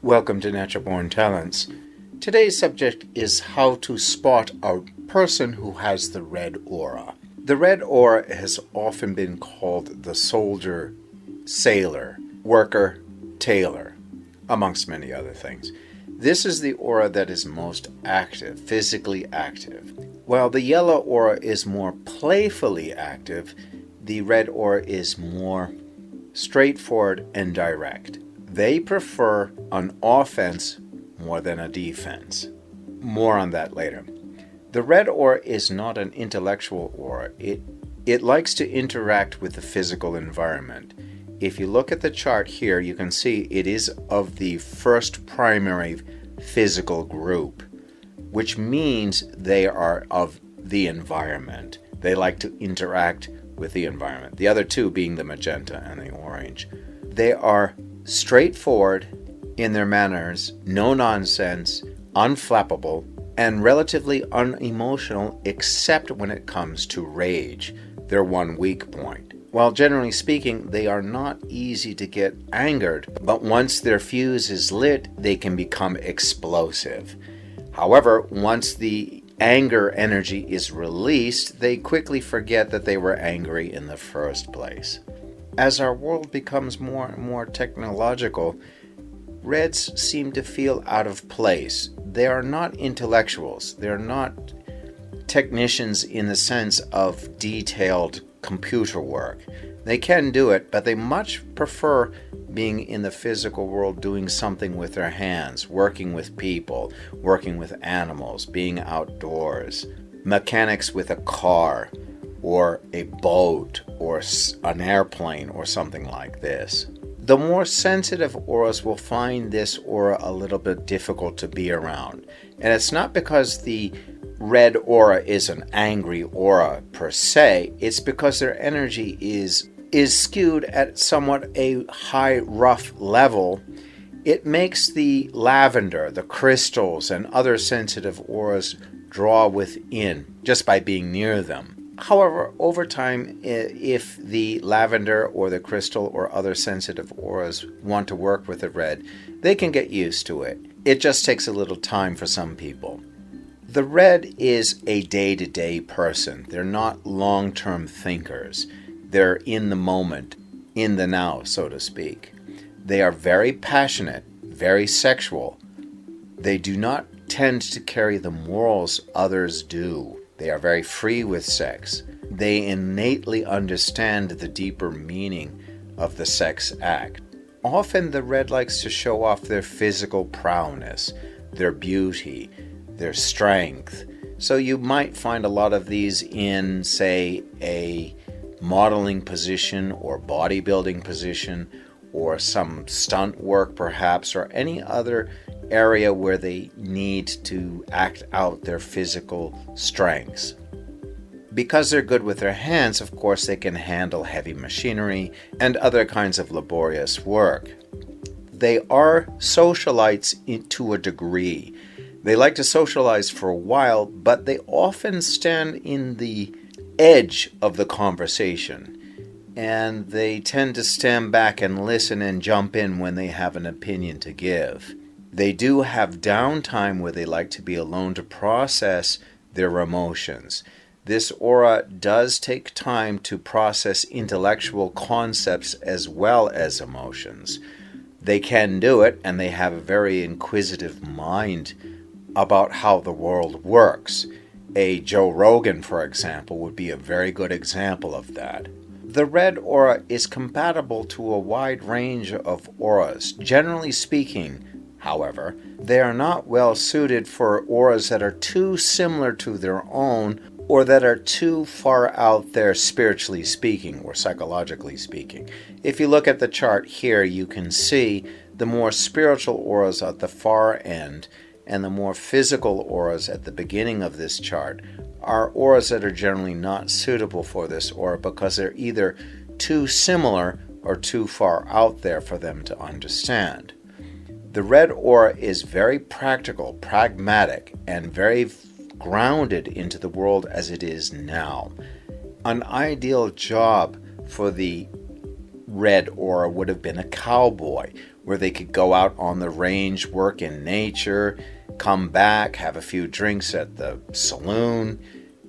Welcome to Natural Born Talents. Today's subject is how to spot a person who has the red aura. The red aura has often been called the soldier, sailor, worker, tailor, amongst many other things. This is the aura that is most active, physically active. While the yellow aura is more playfully active, the red aura is more straightforward and direct. They prefer an offense more than a defense. More on that later. The red aura is not an intellectual aura. It likes to interact with the physical environment. If you look at the chart here, you can see it is of the first primary physical group, which means they are of the environment. They like to interact with the environment. The other two being the magenta and the orange. They are straightforward in their manners, no nonsense, unflappable, and relatively unemotional except when it comes to rage, their one weak point. While generally speaking, they are not easy to get angered, but once their fuse is lit, they can become explosive. However, once the anger energy is released, they quickly forget that they were angry in the first place. As our world becomes more and more technological, reds seem to feel out of place. They are not intellectuals. They're not technicians in the sense of detailed computer work. They can do it, but they much prefer being in the physical world, doing something with their hands, working with people, working with animals, being outdoors, mechanics with a car, or a boat, or an airplane, or something like this. The more sensitive auras will find this aura a little bit difficult to be around. And it's not because the red aura is an angry aura per se, it's because their energy is skewed at somewhat a high, rough level. It makes the lavender, the crystals, and other sensitive auras draw within just by being near them. However, over time, if the lavender or the crystal or other sensitive auras want to work with the red, they can get used to it. It just takes a little time for some people. The red is a day-to-day person. They're not long-term thinkers. They're in the moment, in the now, so to speak. They are very passionate, very sexual. They do not tend to carry the morals others do. They are very free with sex. They innately understand the deeper meaning of the sex act. Often the red likes to show off their physical prowess, their beauty, their strength. So you might find a lot of these in, say, a modeling position or bodybuilding position or some stunt work perhaps, or any other area where they need to act out their physical strengths. Because they're good with their hands, of course, they can handle heavy machinery and other kinds of laborious work. They are socialites to a degree. They like to socialize for a while, but they often stand in the edge of the conversation, and they tend to stand back and listen and jump in when they have an opinion to give. They do have downtime where they like to be alone to process their emotions. This aura does take time to process intellectual concepts as well as emotions. They can do it, and they have a very inquisitive mind about how the world works. A Joe Rogan, for example, would be a very good example of that. The red aura is compatible to a wide range of auras. Generally speaking, however, they are not well suited for auras that are too similar to their own or that are too far out there spiritually speaking or psychologically speaking. If you look at the chart here, you can see the more spiritual auras at the far end and the more physical auras at the beginning of this chart are auras that are generally not suitable for this aura because they're either too similar or too far out there for them to understand. The red aura is very practical, pragmatic, and very grounded into the world as it is now. An ideal job for the red aura would have been a cowboy, where they could go out on the range, work in nature, come back, have a few drinks at the saloon,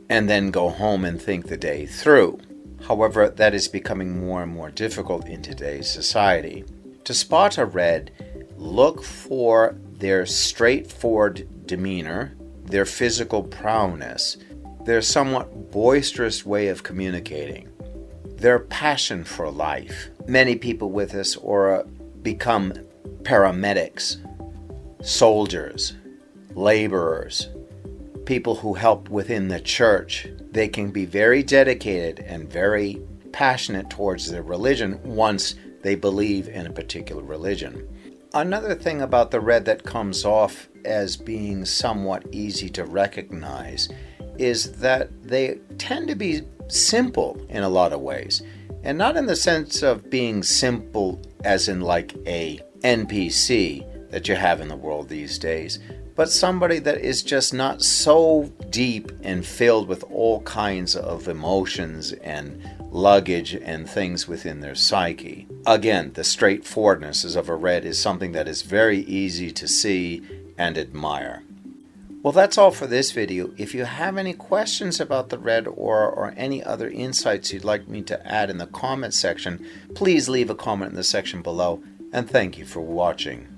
and then go home and think the day through. However, that is becoming more and more difficult in today's society. To spot a red, look for their straightforward demeanor, their physical prowess, their somewhat boisterous way of communicating, their passion for life. Many people with this aura become paramedics, soldiers, laborers, people who help within the church. They can be very dedicated and very passionate towards their religion once they believe in a particular religion. Another thing about the red that comes off as being somewhat easy to recognize is that they tend to be simple in a lot of ways. And not in the sense of being simple as in like a NPC that you have in the world these days, but somebody that is just not so deep and filled with all kinds of emotions and luggage and things within their psyche. Again, the straightforwardness of a red is something that is very easy to see and admire. Well, that's all for this video. If you have any questions about the red aura or any other insights you'd like me to add in the comment section, please leave a comment in the section below, and thank you for watching.